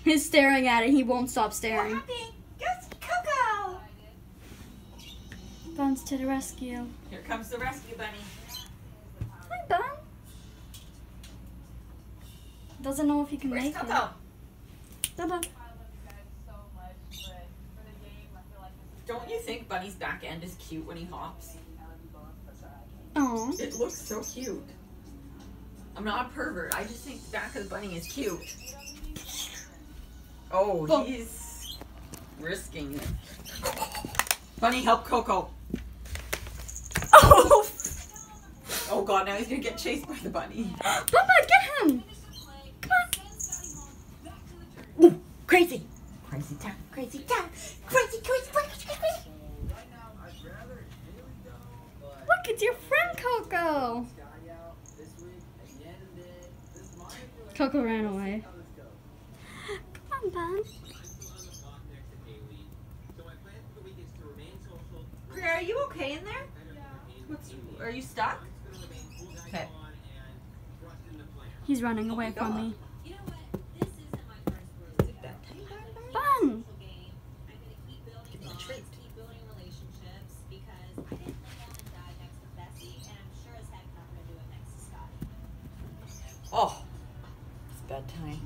He's staring at it. He won't stop staring. Goes Coco. Bun's to the rescue. Here comes the rescue bunny. Hi, Bun. Doesn't know if he can Where's make Coco? it. Bye-bye. Don't you think Bunny's back end is cute when he hops? Aw. It looks so cute. I'm not a pervert. I just think the back of the bunny is cute. Oh, Boom. he's risking it. Bunny, help Coco. Oh! Oh god, now he's gonna get chased by the bunny. Papa, get him! Come on. Ooh, crazy. Crazy town. Crazy town. Crazy, crazy, crazy, crazy. Look, it's your friend Coco. Coco ran away. Come on, Bun. Are you okay in there? Are you stuck? Okay. He's running away from me. Bun! Oh, it's bedtime.